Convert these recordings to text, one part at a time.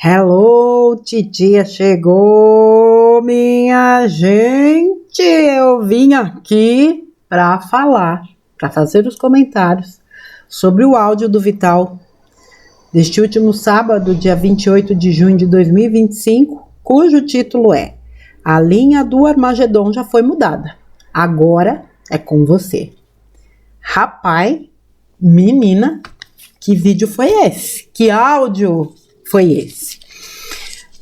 Hello, titia chegou, minha gente. Eu vim aqui para fazer os comentários sobre o áudio do Vital deste último sábado, dia 28 de junho de 2025, cujo título é A linha do Armagedon já foi mudada. Agora é com você. Rapaz, menina, que vídeo foi esse? Que áudio foi esse?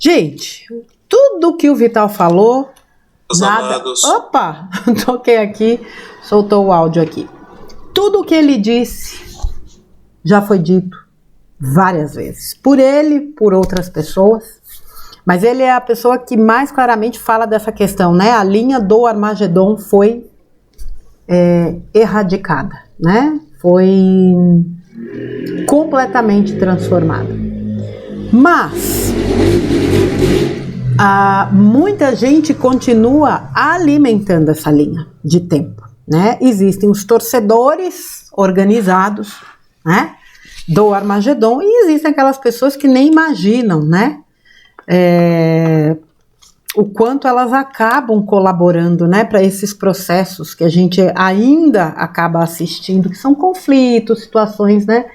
Gente, tudo que o Vital falou, Amados. Opa, toquei aqui, soltou o áudio aqui. Tudo que ele disse já foi dito várias vezes. Por ele, por outras pessoas. Mas ele é a pessoa que mais claramente fala dessa questão, né? A linha do Armagedon foi erradicada, né? Foi completamente transformada. Mas muita gente continua alimentando essa linha de tempo, né? Existem os torcedores organizados, né, do Armagedon, e existem aquelas pessoas que nem imaginam, né, o quanto elas acabam colaborando, né, para esses processos que a gente ainda acaba assistindo, que são conflitos, situações, né,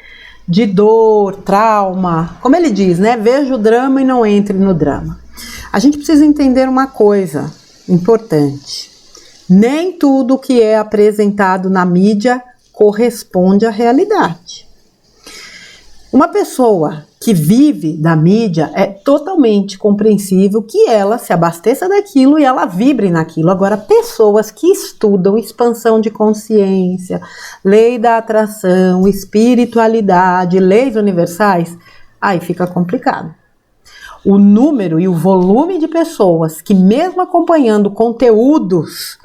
de dor, trauma, como ele diz, né, veja o drama e não entre no drama. A gente precisa entender uma coisa importante: nem tudo que é apresentado na mídia corresponde à realidade. Uma pessoa que vive da mídia é totalmente compreensível que ela se abasteça daquilo e ela vibre naquilo. Agora, pessoas que estudam expansão de consciência, lei da atração, espiritualidade, leis universais, aí fica complicado. O número e o volume de pessoas que, mesmo acompanhando conteúdos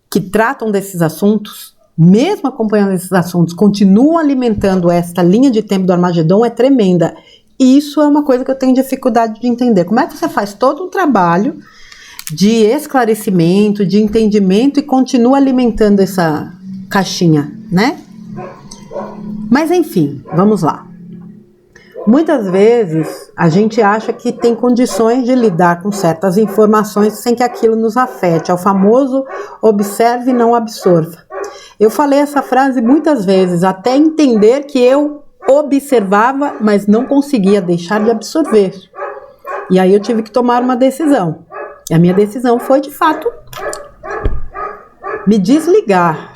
que tratam desses assuntos, mesmo acompanhando esses assuntos, continuam alimentando esta linha de tempo do Armagedon, é tremenda. Isso é uma coisa que eu tenho dificuldade de entender. Como é que você faz todo um trabalho de esclarecimento, de entendimento e continua alimentando essa caixinha, né? Mas enfim, vamos lá. Muitas vezes a gente acha que tem condições de lidar com certas informações sem que aquilo nos afete. É o famoso observe e não absorva. Eu falei essa frase muitas vezes, até entender que eu observava, mas não conseguia deixar de absorver. E aí eu tive que tomar uma decisão. E a minha decisão foi, de fato, me desligar.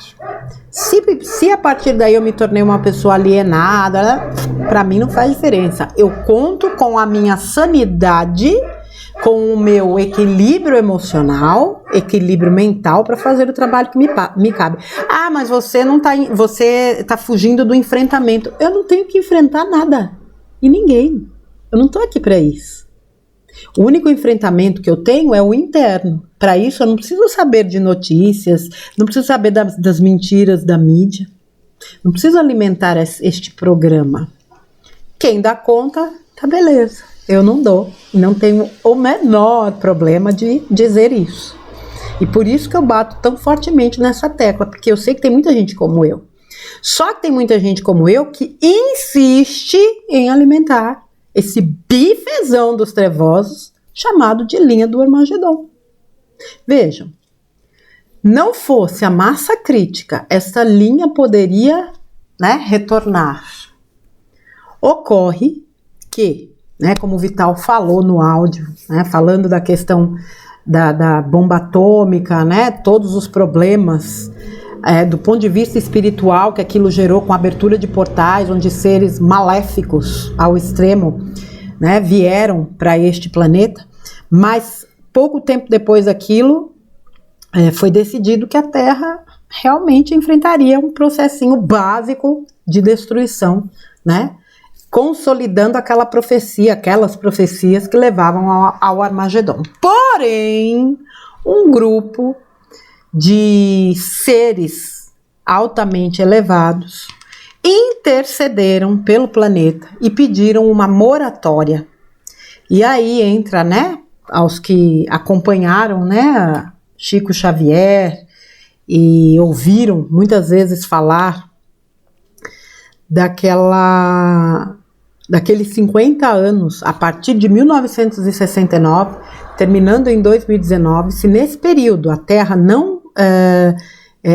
Se a partir daí eu me tornei uma pessoa alienada, para mim não faz diferença. Eu conto com a minha sanidade, com o meu equilíbrio emocional, equilíbrio mental para fazer o trabalho que me cabe. Ah, mas você tá fugindo do enfrentamento. Eu não tenho que enfrentar nada e ninguém. Eu não tô aqui para isso. O único enfrentamento que eu tenho é o interno. Para isso eu não preciso saber de notícias, não preciso saber das mentiras da mídia, não preciso alimentar este programa. Quem dá conta, tá beleza. Eu não dou, não tenho o menor problema de dizer isso. E por isso que eu bato tão fortemente nessa tecla, porque eu sei que tem muita gente como eu. Só que tem muita gente como eu que insiste em alimentar esse bifezão dos trevosos chamado de linha do Armagedon. Vejam, não fosse a massa crítica, essa linha poderia, né, retornar. Ocorre que, né, como o Vital falou no áudio, né, falando da questão da bomba atômica, né, todos os problemas do ponto de vista espiritual que aquilo gerou com a abertura de portais, onde seres maléficos ao extremo, né, vieram para este planeta, mas pouco tempo depois daquilo foi decidido que a Terra realmente enfrentaria um processinho básico de destruição, né, consolidando aquelas profecias que levavam ao Armagedon. Porém, um grupo de seres altamente elevados intercederam pelo planeta e pediram uma moratória. E aí entra, né, aos que acompanharam, né, Chico Xavier e ouviram muitas vezes falar daquela daqueles 50 anos, a partir de 1969, terminando em 2019, se nesse período a Terra não,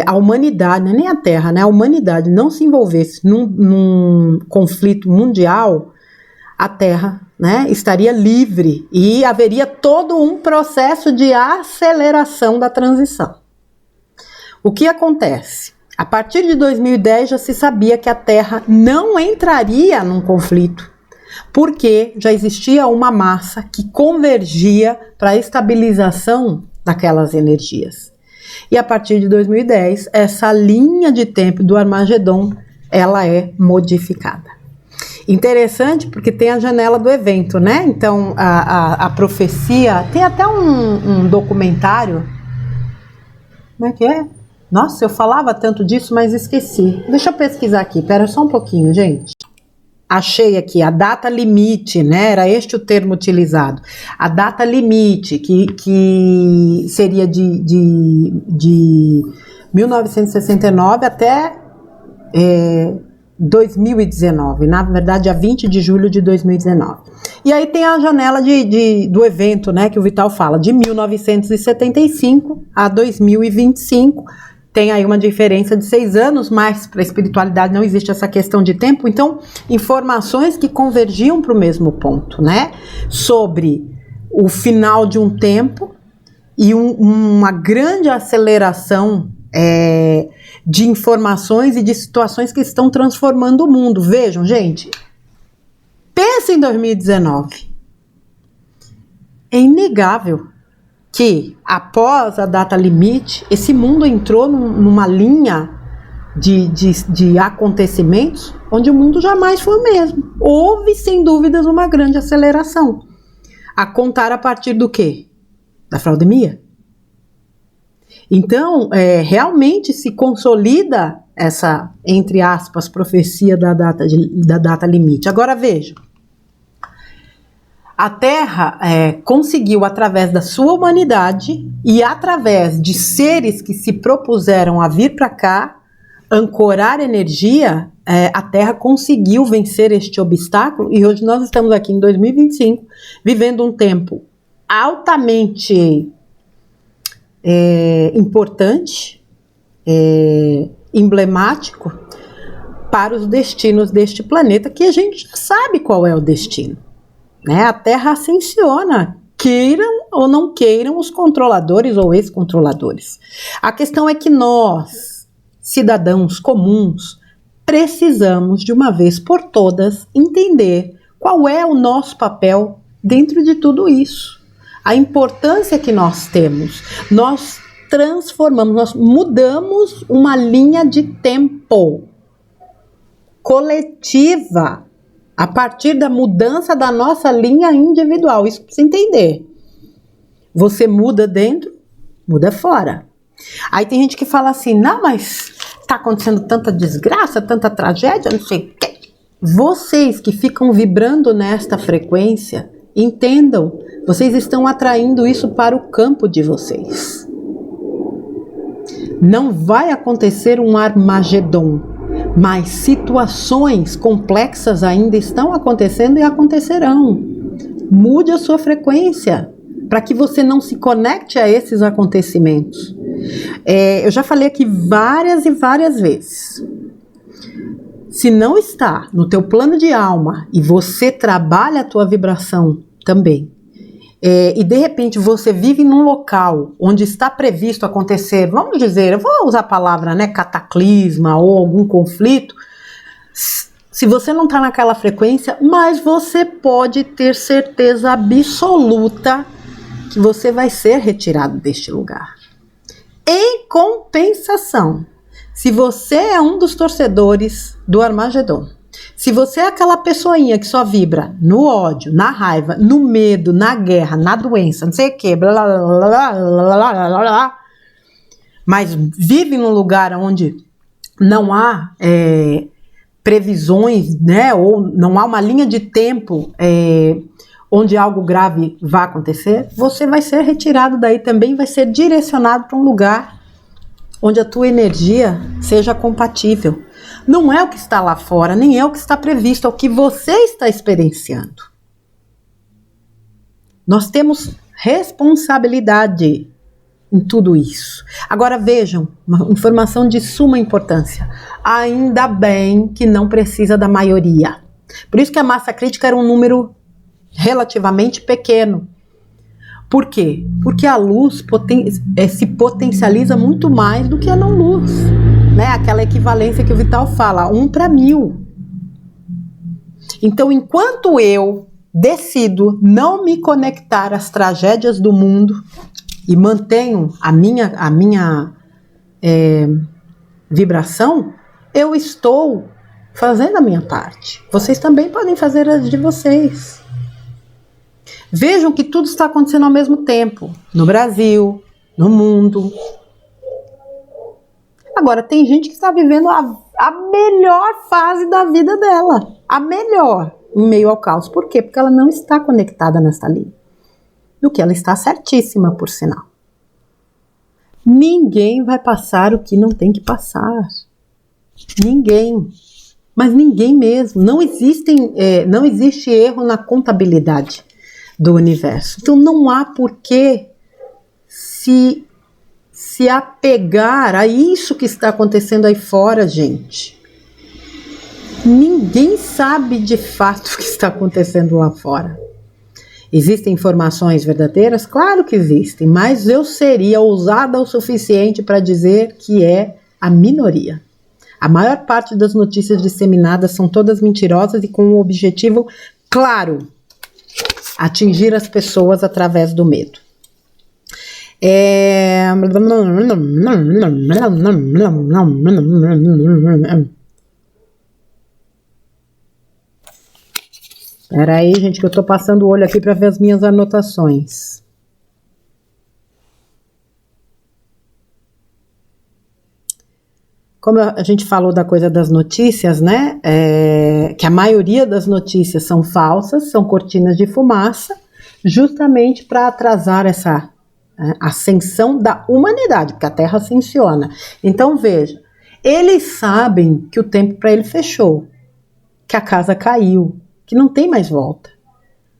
a humanidade, nem a Terra, né, a humanidade não se envolvesse num conflito mundial, a Terra, né, estaria livre e haveria todo um processo de aceleração da transição. O que acontece? A partir de 2010 já se sabia que a Terra não entraria num conflito, porque já existia uma massa que convergia para a estabilização daquelas energias. E a partir de 2010, essa linha de tempo do Armagedon, ela é modificada. Interessante porque tem a janela do evento, né? Então a profecia, tem até um documentário, como é que é? Nossa, eu falava tanto disso, mas esqueci. Deixa eu pesquisar aqui, pera só um pouquinho, gente. Achei aqui a data limite, né? Era este o termo utilizado. A data limite, que seria de 1969 até 2019, na verdade, a 20 de julho de 2019. E aí tem a janela do evento, né? Que o Vital fala, de 1975 a 2025. Tem aí uma diferença de 6 anos, mas para a espiritualidade não existe essa questão de tempo. Então, informações que convergiam para o mesmo ponto, né? Sobre o final de um tempo e uma grande aceleração de informações e de situações que estão transformando o mundo. Vejam, gente, pensa em 2019. É inegável que, após a data limite, esse mundo entrou numa linha de acontecimentos onde o mundo jamais foi o mesmo. Houve, sem dúvidas, uma grande aceleração. A contar a partir do quê? Da fraudemia. Então, realmente se consolida essa, entre aspas, profecia da data limite. Agora, veja. A Terra conseguiu, através da sua humanidade e através de seres que se propuseram a vir para cá, ancorar energia, a Terra conseguiu vencer este obstáculo e hoje nós estamos aqui em 2025, vivendo um tempo altamente importante, emblemático para os destinos deste planeta, que a gente já sabe qual é o destino. Né? A Terra ascensiona, queiram ou não queiram os controladores ou ex-controladores. A questão é que nós, cidadãos comuns, precisamos de uma vez por todas entender qual é o nosso papel dentro de tudo isso. A importância que nós temos. Nós transformamos, nós mudamos uma linha de tempo coletiva a partir da mudança da nossa linha individual. Isso para você entender. Você muda dentro, muda fora. Aí tem gente que fala assim, não, mas tá acontecendo tanta desgraça, tanta tragédia, não sei o quê. Vocês que ficam vibrando nesta frequência, entendam, vocês estão atraindo isso para o campo de vocês. Não vai acontecer um Armagedon, mas situações complexas ainda estão acontecendo e acontecerão. Mude a sua frequência para que você não se conecte a esses acontecimentos. Eu já falei aqui várias e várias vezes. Se não está no teu plano de alma e você trabalha a tua vibração também, e de repente você vive num local onde está previsto acontecer, vamos dizer, eu vou usar a palavra, né, cataclisma ou algum conflito, se você não está naquela frequência, mas você pode ter certeza absoluta que você vai ser retirado deste lugar. Em compensação, se você é um dos torcedores do Armagedon, se você é aquela pessoinha que só vibra no ódio, na raiva, no medo, na guerra, na doença, não sei o que, blá, blá, blá, blá, blá, blá, blá, mas vive num lugar onde não há previsões, né, ou não há uma linha de tempo onde algo grave vai acontecer, você vai ser retirado daí também, vai ser direcionado para um lugar onde a tua energia seja compatível. Não é o que está lá fora, nem é o que está previsto, é o que você está experienciando. Nós temos responsabilidade em tudo isso. Agora vejam, uma informação de suma importância. Ainda bem que não precisa da maioria. Por isso que a massa crítica era um número relativamente pequeno. Por quê? Porque a luz se potencializa muito mais do que a não luz. Né? Aquela equivalência que o Vital fala, 1 para 1000. Então, enquanto eu decido não me conectar às tragédias do mundo e mantenho a minha vibração, eu estou fazendo a minha parte. Vocês também podem fazer as de vocês. Vejam que tudo está acontecendo ao mesmo tempo, no Brasil, no mundo. Agora, tem gente que está vivendo a melhor fase da vida dela, a melhor, em meio ao caos. Por quê? Porque ela não está conectada nessa linha. Do que ela está certíssima, por sinal. Ninguém vai passar o que não tem que passar. Ninguém. Mas ninguém mesmo. Não existe erro na contabilidade do universo. Então não há por que se apegar a isso que está acontecendo aí fora, gente. Ninguém sabe de fato o que está acontecendo lá fora. Existem informações verdadeiras? Claro que existem, mas eu seria ousada o suficiente para dizer que é a minoria. A maior parte das notícias disseminadas são todas mentirosas e com um objetivo claro: atingir as pessoas através do medo. Espera aí, gente, que eu tô passando o olho aqui para ver as minhas anotações. Como a gente falou da coisa das notícias, né? Que a maioria das notícias são falsas, são cortinas de fumaça, justamente para atrasar essa ascensão da humanidade, porque a Terra ascensiona. Então, veja, eles sabem que o tempo para ele fechou, que a casa caiu, que não tem mais volta.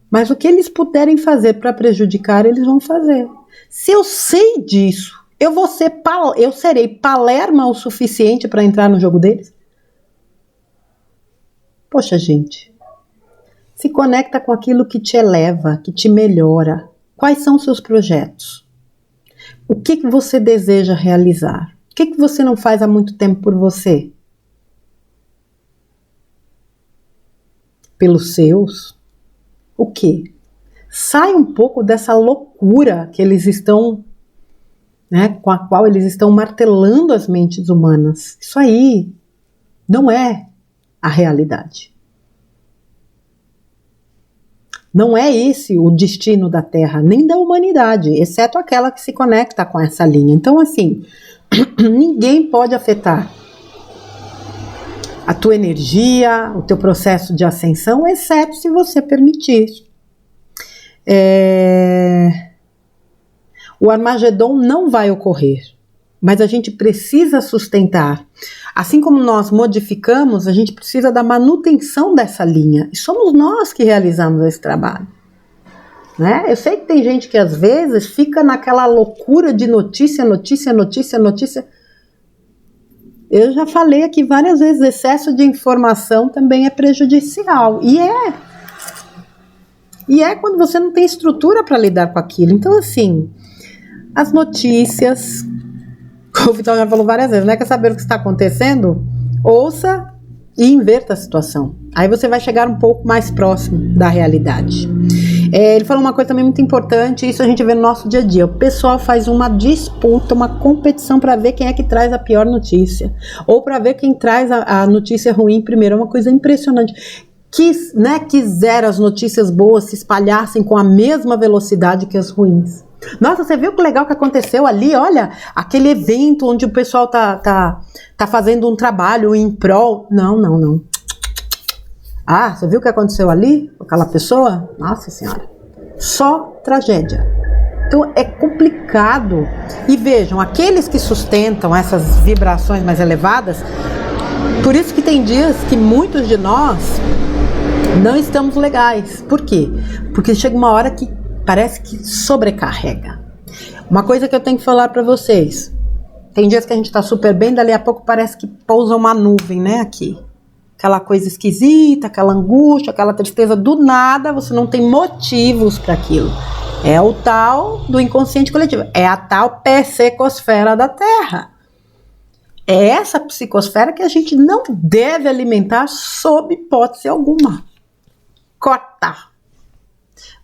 Mas o que eles puderem fazer para prejudicar, eles vão fazer. Se eu sei disso, eu serei palerma o suficiente para entrar no jogo deles? Poxa, gente, se conecta com aquilo que te eleva, que te melhora. Quais são os seus projetos? O que você deseja realizar? O que você não faz há muito tempo por você? Pelos seus? O quê? Sai um pouco dessa loucura que eles estão, com a qual eles estão martelando as mentes humanas. Isso aí não é a realidade. Não é esse o destino da Terra, nem da humanidade, exceto aquela que se conecta com essa linha. Então, assim, ninguém pode afetar a tua energia, o teu processo de ascensão, exceto se você permitir. O Armagedon não vai ocorrer, mas a gente precisa sustentar. Assim como nós modificamos, a gente precisa da manutenção dessa linha. E somos nós que realizamos esse trabalho. Né? Eu sei que tem gente que às vezes fica naquela loucura de notícia. Eu já falei aqui várias vezes, excesso de informação também é prejudicial. E é quando você não tem estrutura para lidar com aquilo. Então, assim, as notícias, como o Vital já falou várias vezes, né? Quer saber o que está acontecendo? Ouça e inverta a situação. Aí você vai chegar um pouco mais próximo da realidade. Ele falou uma coisa também muito importante, isso a gente vê no nosso dia a dia. O pessoal faz uma disputa, uma competição para ver quem é que traz a pior notícia. Ou para ver quem traz a notícia ruim primeiro. É uma coisa impressionante. Quisera as notícias boas se espalhassem com a mesma velocidade que as ruins. Nossa, você viu que legal que aconteceu ali? Olha, aquele evento onde o pessoal tá fazendo um trabalho em prol. Não. Ah, você viu o que aconteceu ali com aquela pessoa? Nossa Senhora, só tragédia. Então é complicado. E vejam, aqueles que sustentam essas vibrações mais elevadas Por isso que tem dias que muitos de nós não estamos legais. Por quê? Porque chega uma hora que parece que sobrecarrega. Uma coisa que eu tenho que falar para vocês. Tem dias que a gente tá super bem, dali a pouco parece que pousa uma nuvem, né, aqui. Aquela coisa esquisita, aquela angústia, aquela tristeza, do nada, você não tem motivos para aquilo. É o tal do inconsciente coletivo. É a tal psicosfera da Terra. É essa psicosfera que a gente não deve alimentar sob hipótese alguma. Corta.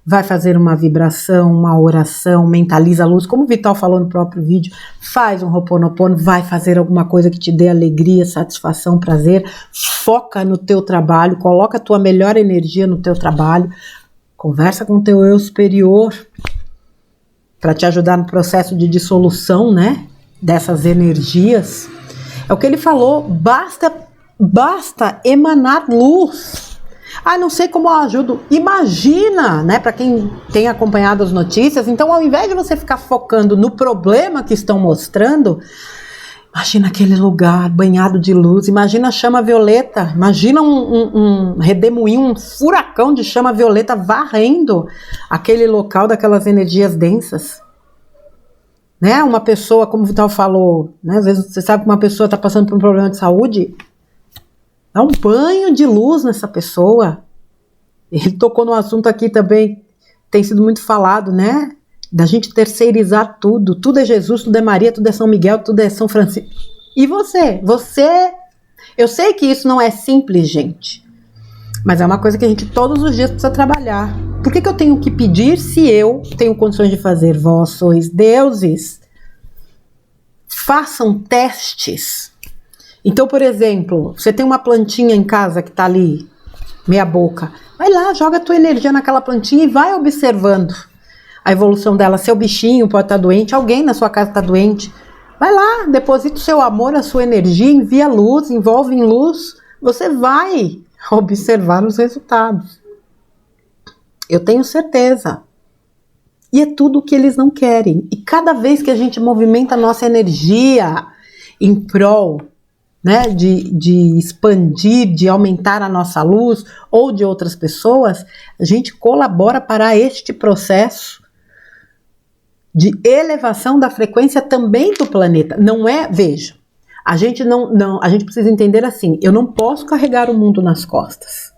Vai fazer uma vibração, uma oração, mentaliza a luz, como o Vital falou no próprio vídeo, faz um Ho'oponopono, vai fazer alguma coisa que te dê alegria, satisfação, prazer, foca no teu trabalho, coloca a tua melhor energia no teu trabalho, conversa com o teu eu superior para te ajudar no processo de dissolução, né, dessas energias. É o que ele falou, basta emanar luz. Ah, não sei como eu ajudo. Imagina, né, para quem tem acompanhado as notícias, então ao invés de você ficar focando no problema que estão mostrando, imagina aquele lugar banhado de luz, imagina a chama violeta, imagina um redemoinho, um furacão de chama violeta varrendo aquele local daquelas energias densas. Né, uma pessoa, como o Vital falou, né, às vezes você sabe que uma pessoa está passando por um problema de saúde, dá um banho de luz nessa pessoa. Ele tocou no assunto aqui também, tem sido muito falado, né, da gente terceirizar tudo, tudo é Jesus, tudo é Maria, tudo é São Miguel, tudo é São Francisco. E você, eu sei que isso não é simples, gente, mas é uma coisa que a gente todos os dias precisa trabalhar. Por que eu tenho que pedir se eu tenho condições de fazer? Vós sois deuses. Façam testes. Então, por exemplo, você tem uma plantinha em casa que está ali, meia boca. Vai lá, joga a tua energia naquela plantinha e vai observando a evolução dela. Seu bichinho pode estar doente, alguém na sua casa está doente. Vai lá, deposita o seu amor, a sua energia, envia luz, envolve em luz. Você vai observar os resultados. Eu tenho certeza. E é tudo o que eles não querem. E cada vez que a gente movimenta a nossa energia em prol, né, de expandir, de aumentar a nossa luz ou de outras pessoas, a gente colabora para este processo de elevação da frequência também do planeta. Não é, veja, a gente a gente precisa entender assim, eu não posso carregar o mundo nas costas,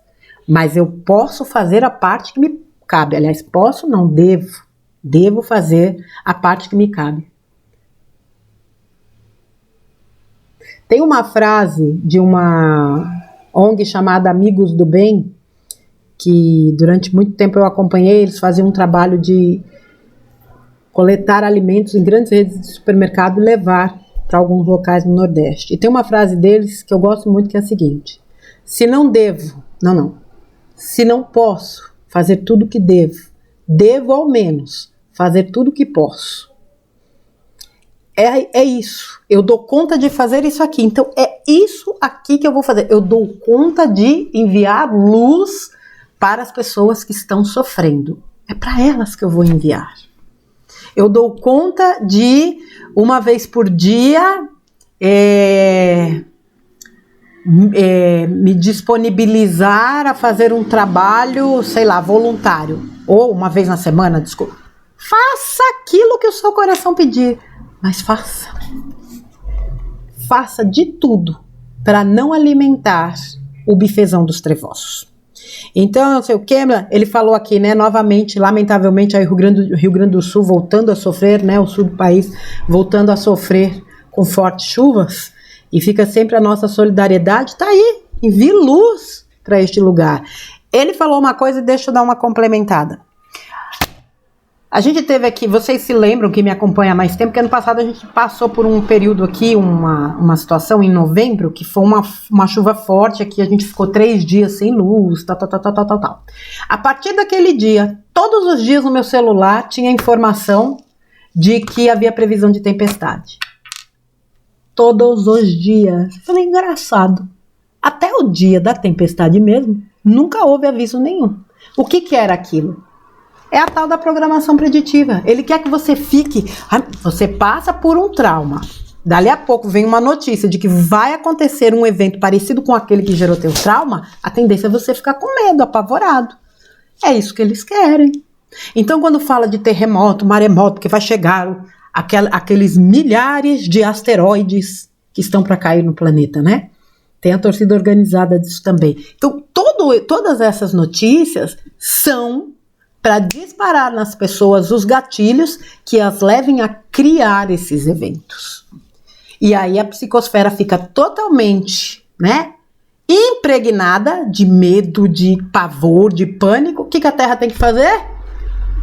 mas eu posso fazer a parte que me cabe. Aliás, posso, não devo fazer a parte que me cabe. Tem uma frase de uma ONG chamada Amigos do Bem, que durante muito tempo eu acompanhei. Eles faziam um trabalho de coletar alimentos em grandes redes de supermercado e levar para alguns locais no Nordeste. E tem uma frase deles que eu gosto muito, que é a seguinte: se não posso fazer tudo o que devo ao menos fazer tudo o que posso. É isso, eu dou conta de fazer isso aqui, então é isso aqui que eu vou fazer. Eu dou conta de enviar luz para as pessoas que estão sofrendo, é para elas que eu vou enviar. Eu dou conta de, uma vez por dia, me disponibilizar a fazer um trabalho, sei lá, voluntário, ou uma vez na semana, desculpa. Faça aquilo que o seu coração pedir, mas faça de tudo para não alimentar o bifezão dos trevosos. Então, não sei o que, ele falou aqui, né, novamente, lamentavelmente, aí o Rio Grande do Sul voltando a sofrer, né, o sul do país voltando a sofrer com fortes chuvas, e fica sempre a nossa solidariedade, tá aí, envie luz para este lugar. Ele falou uma coisa e deixa eu dar uma complementada. A gente teve aqui, vocês se lembram que me acompanha há mais tempo, que ano passado a gente passou por um período aqui, uma situação em novembro, que foi uma chuva forte aqui, a gente ficou 3 dias sem luz, tal. A partir daquele dia, todos os dias no meu celular tinha informação de que havia previsão de tempestade. Todos os dias. Falei, engraçado. Até o dia da tempestade mesmo, nunca houve aviso nenhum. O que era aquilo? É a tal da programação preditiva. Ele quer que você fique... Você passa por um trauma. dali a pouco vem uma notícia de que vai acontecer um evento parecido com aquele que gerou teu trauma, a tendência é você ficar com medo, apavorado. É isso que eles querem. Então, quando fala de terremoto, maremoto, que vai chegar aqueles milhares de asteroides que estão para cair no planeta, né? Tem a torcida organizada disso também. Então, todas essas notícias são para disparar nas pessoas os gatilhos que as levem a criar esses eventos. E aí a psicosfera fica totalmente, né, impregnada de medo, de pavor, de pânico. O que a Terra tem que fazer?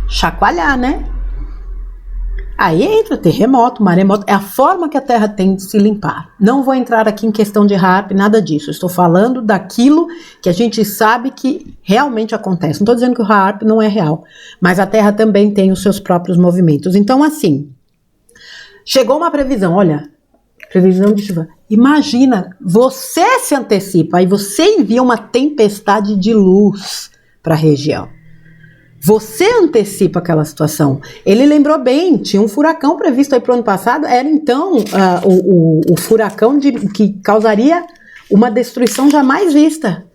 Chacoalhar, né? Aí entra terremoto, maremoto, é a forma que a Terra tem de se limpar. Não vou entrar aqui em questão de HAARP, nada disso. Estou falando daquilo que a gente sabe que realmente acontece. Não estou dizendo que o HAARP não é real, mas a Terra também tem os seus próprios movimentos. Então, assim, chegou uma previsão, olha, previsão de chuva. Imagina, você se antecipa e você envia uma tempestade de luz para a região. Você antecipa aquela situação. Ele lembrou bem, tinha um furacão previsto aí para o ano passado, era então o furacão que causaria uma destruição jamais vista.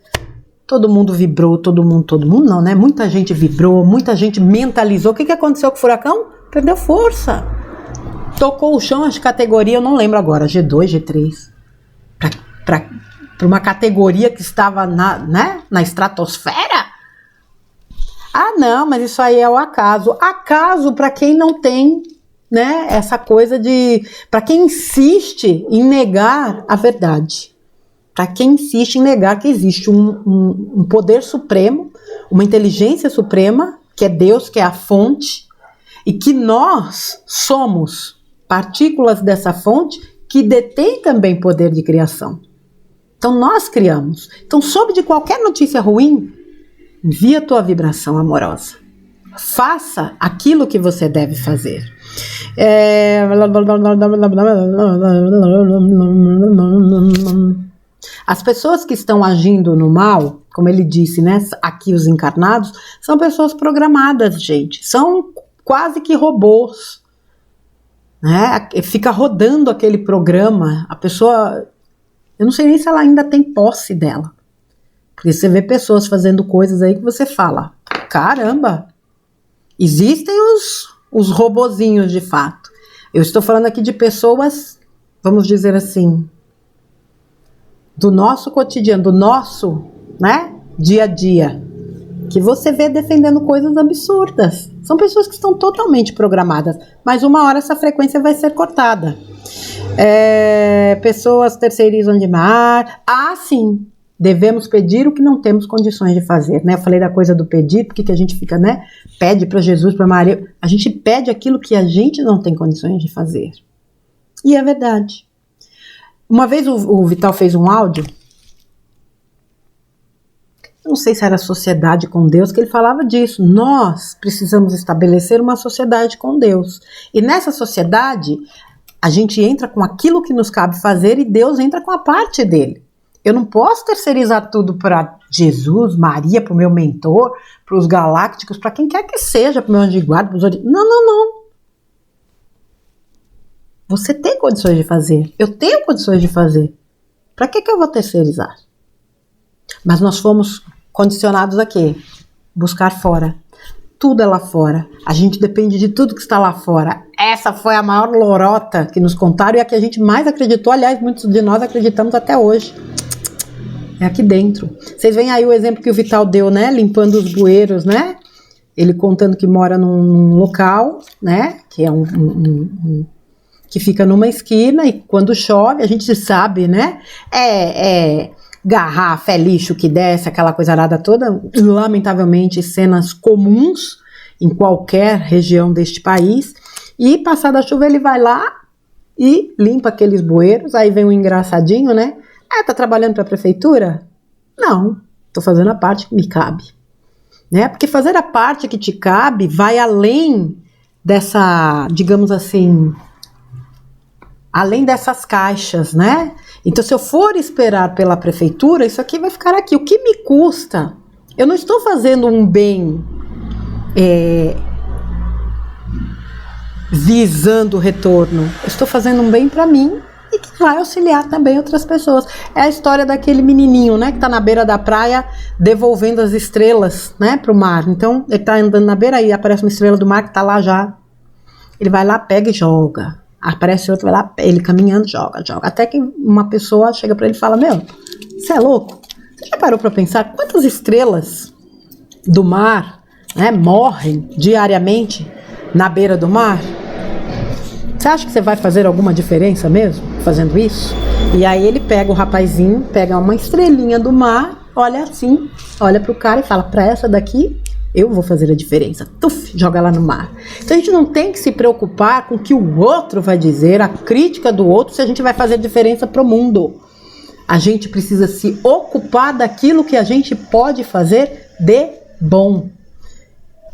Todo mundo vibrou, todo mundo não, né? Muita gente vibrou, muita gente mentalizou. O que aconteceu com o furacão? Perdeu força. Tocou o chão, as categorias, eu não lembro agora, G2, G3. Para uma categoria que estava na estratosfera? Ah, não, mas isso aí é o acaso. Acaso para quem não tem, né, essa coisa de... Para quem insiste em negar a verdade. Para quem insiste em negar que existe um poder supremo, uma inteligência suprema, que é Deus, que é a fonte, e que nós somos partículas dessa fonte que detém também poder de criação. Então nós criamos. Então, sob de qualquer notícia ruim, envia a tua vibração amorosa. Faça aquilo que você deve fazer. As pessoas que estão agindo no mal, como ele disse, né, aqui os encarnados, são pessoas programadas, gente. São quase que robôs. Né? Fica rodando aquele programa. A pessoa... Eu não sei nem se ela ainda tem posse dela. Porque você vê pessoas fazendo coisas aí que você fala, caramba, existem os robozinhos de fato. Eu estou falando aqui de pessoas, vamos dizer assim, do nosso cotidiano, do nosso, né, dia a dia, que você vê defendendo coisas absurdas. São pessoas que estão totalmente programadas, mas uma hora essa frequência vai ser cortada. Pessoas terceirizam demais. Ah, sim. Devemos pedir o que não temos condições de fazer, né? Eu falei da coisa do pedir, porque que a gente fica, né? Pede para Jesus, para Maria. A gente pede aquilo que a gente não tem condições de fazer. E é verdade. Uma vez o Vital fez um áudio, eu não sei se era sociedade com Deus, que ele falava disso. Nós precisamos estabelecer uma sociedade com Deus. E nessa sociedade, a gente entra com aquilo que nos cabe fazer e Deus entra com a parte dele. Eu não posso terceirizar tudo para Jesus, Maria, para o meu mentor, para os galácticos, para quem quer que seja, para o meu anjo de guarda, para os outros. Não. Você tem condições de fazer. Eu tenho condições de fazer. Para que eu vou terceirizar? Mas nós fomos condicionados a quê? Buscar fora. Tudo é lá fora. A gente depende de tudo que está lá fora. Essa foi a maior lorota que nos contaram e a que a gente mais acreditou. Aliás, muitos de nós acreditamos até hoje. É aqui dentro. Vocês veem aí o exemplo que o Vital deu, né? Limpando os bueiros, né? Ele contando que mora num local, né? Que é que fica numa esquina e quando chove, a gente sabe, né? Garrafa, é lixo que desce, aquela coisa arada toda. Lamentavelmente, cenas comuns em qualquer região deste país. E passada a chuva, ele vai lá e limpa aqueles bueiros. Aí vem um engraçadinho, né? Tá trabalhando para a prefeitura? Não, tô fazendo a parte que me cabe. Né? Porque fazer a parte que te cabe vai além dessa, digamos assim, além dessas caixas, né? Então, se eu for esperar pela prefeitura, isso aqui vai ficar aqui. O que me custa? Eu não estou fazendo um bem visando o retorno. Eu estou fazendo um bem para mim e que vai auxiliar também outras pessoas. É a história daquele menininho, né, que tá na beira da praia devolvendo as estrelas, né, pro mar. Então, ele tá andando na beira e aparece uma estrela do mar que tá lá já. Ele vai lá, pega e joga. Aparece outro, vai lá, ele caminhando, joga. Até que uma pessoa chega para ele e fala: meu, você é louco? Você já parou para pensar quantas estrelas do mar, né, morrem diariamente na beira do mar? Você acha que você vai fazer alguma diferença mesmo fazendo isso? E aí ele pega o rapazinho, pega uma estrelinha do mar, olha assim, olha pro cara e fala: pra essa daqui eu vou fazer a diferença. Tuf, joga lá no mar. Então a gente não tem que se preocupar com o que o outro vai dizer, a crítica do outro, se a gente vai fazer diferença pro mundo. A gente precisa se ocupar daquilo que a gente pode fazer de bom.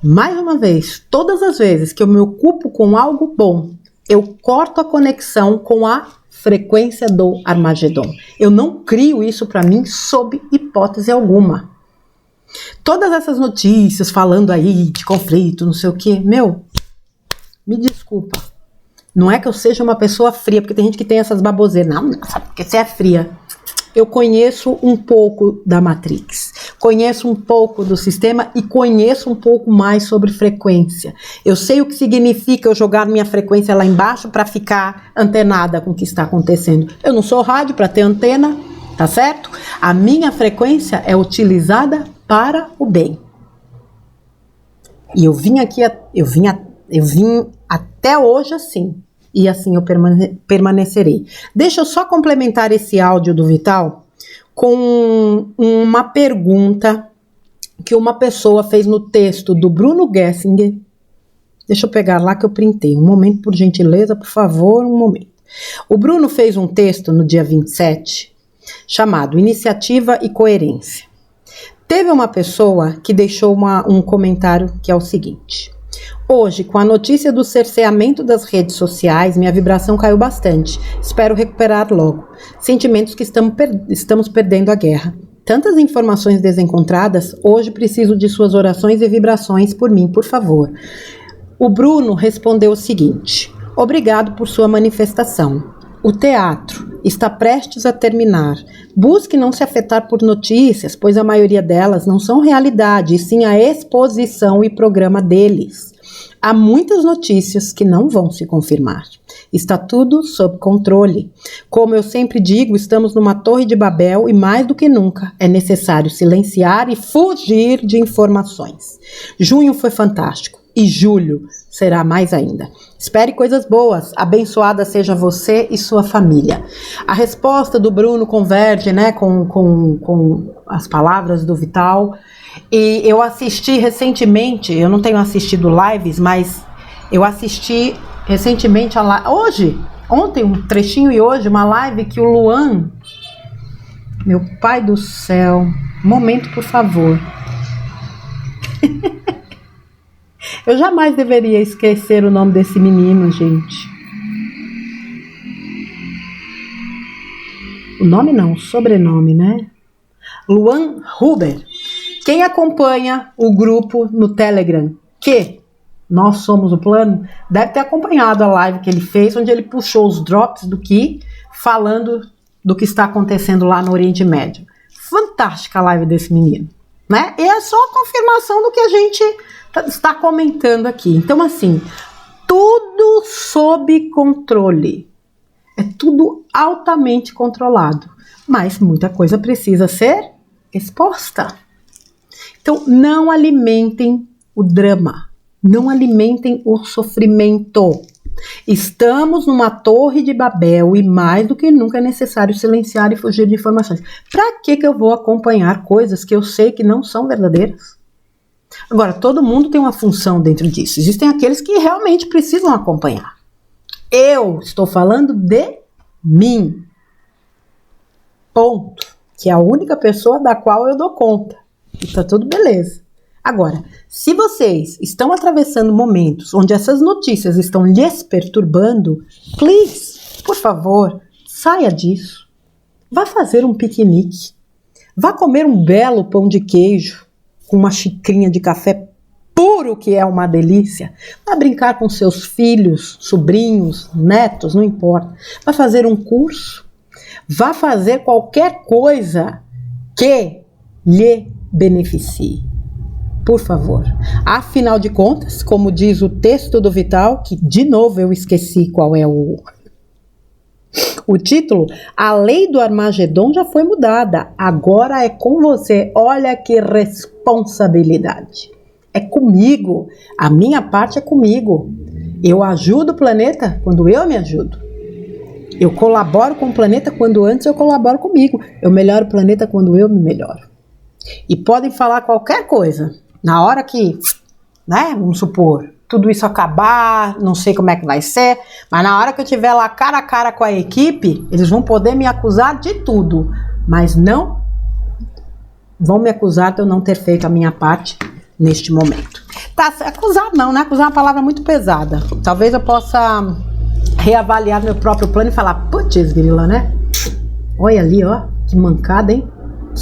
Mais uma vez, todas as vezes que eu me ocupo com algo bom, eu corto a conexão com a frequência do Armagedon. Eu não crio isso para mim sob hipótese alguma. Todas essas notícias falando aí de conflito, não sei o que, meu, me desculpa. Não é que eu seja uma pessoa fria, porque tem gente que tem essas baboseiras. Não, sabe porque você é fria. Eu conheço um pouco da Matrix, conheço um pouco do sistema e conheço um pouco mais sobre frequência. Eu sei o que significa eu jogar minha frequência lá embaixo para ficar antenada com o que está acontecendo. Eu não sou rádio para ter antena, tá certo? A minha frequência é utilizada para o bem. E eu vim até hoje assim. E assim eu permanecerei. Deixa eu só complementar esse áudio do Vital com uma pergunta que uma pessoa fez no texto do Bruno Gessinger. Deixa eu pegar lá que eu printei. Um momento, por gentileza, por favor, um momento. O Bruno fez um texto no dia 27, chamado Iniciativa e Coerência. Teve uma pessoa que deixou um comentário que é o seguinte: hoje, com a notícia do cerceamento das redes sociais, minha vibração caiu bastante. Espero recuperar logo. Sentimentos que estamos perdendo a guerra. Tantas informações desencontradas, hoje preciso de suas orações e vibrações por mim, por favor. O Bruno respondeu o seguinte: obrigado por sua manifestação. O teatro está prestes a terminar. Busque não se afetar por notícias, pois a maioria delas não são realidade, e sim a exposição e programa deles. Há muitas notícias que não vão se confirmar. Está tudo sob controle. Como eu sempre digo, estamos numa torre de Babel e mais do que nunca é necessário silenciar e fugir de informações. Junho foi fantástico e julho será mais ainda. Espere coisas boas. Abençoada seja você e sua família. A resposta do Bruno converge, né, com as palavras do Vital. E eu assisti recentemente, eu não tenho assistido lives, mas eu assisti recentemente ontem um trechinho e hoje uma live que o Luan, meu pai do céu, momento por favor. Eu jamais deveria esquecer o nome desse menino, gente. O nome não, o sobrenome, né? Luan Huber. Quem acompanha o grupo no Telegram, que nós somos o plano, deve ter acompanhado a live que ele fez, onde ele puxou os drops do Ki, falando do que está acontecendo lá no Oriente Médio. Fantástica a live desse menino, né? E é só a confirmação do que a gente está comentando aqui. Então, assim, tudo sob controle. É tudo altamente controlado. Mas muita coisa precisa ser exposta. Então, não alimentem o drama. Não alimentem o sofrimento. Estamos numa torre de Babel e mais do que nunca é necessário silenciar e fugir de informações. Para que eu vou acompanhar coisas que eu sei que não são verdadeiras? Agora, todo mundo tem uma função dentro disso. Existem aqueles que realmente precisam acompanhar. Eu estou falando de mim. Ponto. Que é a única pessoa da qual eu dou conta. E tá tudo beleza. Agora, se vocês estão atravessando momentos onde essas notícias estão lhes perturbando, please, por favor, saia disso. Vá fazer um piquenique. Vá comer um belo pão de queijo com uma xicrinha de café puro que é uma delícia. Vai brincar com seus filhos, sobrinhos, netos, não importa. Vai fazer um curso, vai fazer qualquer coisa que lhe beneficie. Por favor. Afinal de contas, como diz o texto do Vital, que de novo eu esqueci qual é o título, a lei do Armagedon já foi mudada. Agora é com você. Olha que responsabilidade. É comigo. A minha parte é comigo. Eu ajudo o planeta quando eu me ajudo. Eu colaboro com o planeta quando antes eu colaboro comigo. Eu melhoro o planeta quando eu me melhoro. E podem falar qualquer coisa. Na hora que, né, vamos supor, tudo isso acabar, não sei como é que vai ser, mas na hora que eu estiver lá cara a cara com a equipe, eles vão poder me acusar de tudo, mas não vão me acusar de eu não ter feito a minha parte neste momento. Tá, acusar não, né? Acusar é uma palavra muito pesada. Talvez eu possa reavaliar meu próprio plano e falar, putz, grila, né? Olha ali, ó, que mancada, hein?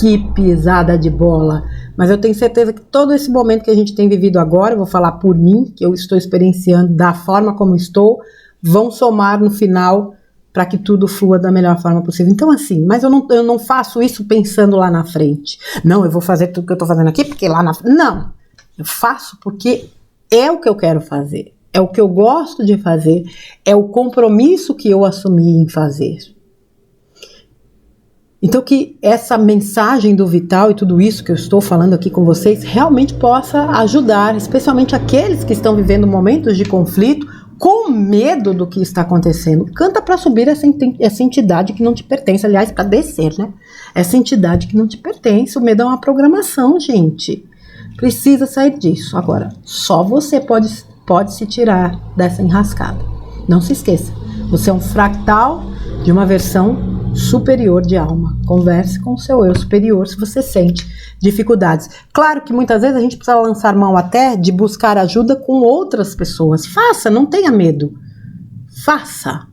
Que pisada de bola. Mas eu tenho certeza que todo esse momento que a gente tem vivido agora, eu vou falar por mim, que eu estou experienciando da forma como estou, vão somar no final para que tudo flua da melhor forma possível. Então assim, mas eu não faço isso pensando lá na frente. Não, eu vou fazer tudo que eu estou fazendo aqui porque lá na frente... Não, eu faço porque é o que eu quero fazer, é o que eu gosto de fazer, é o compromisso que eu assumi em fazer. Então que essa mensagem do Vital e tudo isso que eu estou falando aqui com vocês realmente possa ajudar, especialmente aqueles que estão vivendo momentos de conflito, com medo do que está acontecendo. Canta para subir essa entidade que não te pertence, aliás, para descer, né? Essa entidade que não te pertence. O medo é uma programação, gente. Precisa sair disso. Agora, só você pode se tirar dessa enrascada. Não se esqueça, você é um fractal de uma versão superior de alma. Converse com o seu eu superior se você sente dificuldades. Claro que muitas vezes a gente precisa lançar mão até de buscar ajuda com outras pessoas. Faça, não tenha medo. Faça.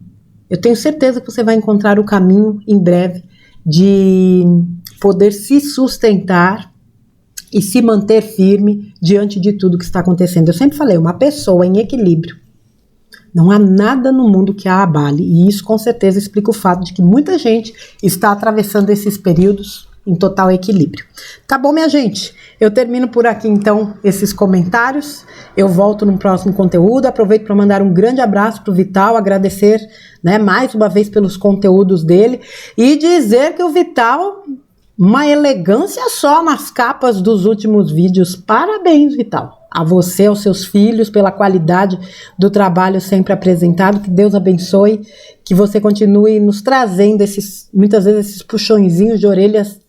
Eu tenho certeza que você vai encontrar o caminho em breve de poder se sustentar e se manter firme diante de tudo que está acontecendo. Eu sempre falei, uma pessoa em equilíbrio, não há nada no mundo que a abale, e isso com certeza explica o fato de que muita gente está atravessando esses períodos em total equilíbrio. Tá bom, minha gente? Eu termino por aqui então esses comentários, eu volto no próximo conteúdo, aproveito para mandar um grande abraço para o Vital, agradecer, né, mais uma vez pelos conteúdos dele, e dizer que o Vital, uma elegância só nas capas dos últimos vídeos. Parabéns, Vital. A você, aos seus filhos, pela qualidade do trabalho sempre apresentado. Que Deus abençoe, que você continue nos trazendo muitas vezes esses puxõezinhos de orelhas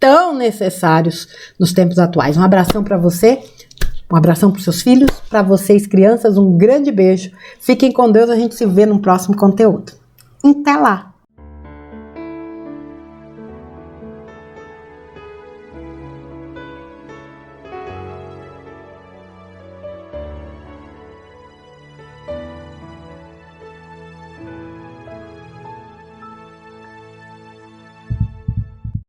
tão necessários nos tempos atuais. Um abração para você, um abração para os seus filhos, para vocês crianças, um grande beijo. Fiquem com Deus, a gente se vê no próximo conteúdo. Até lá!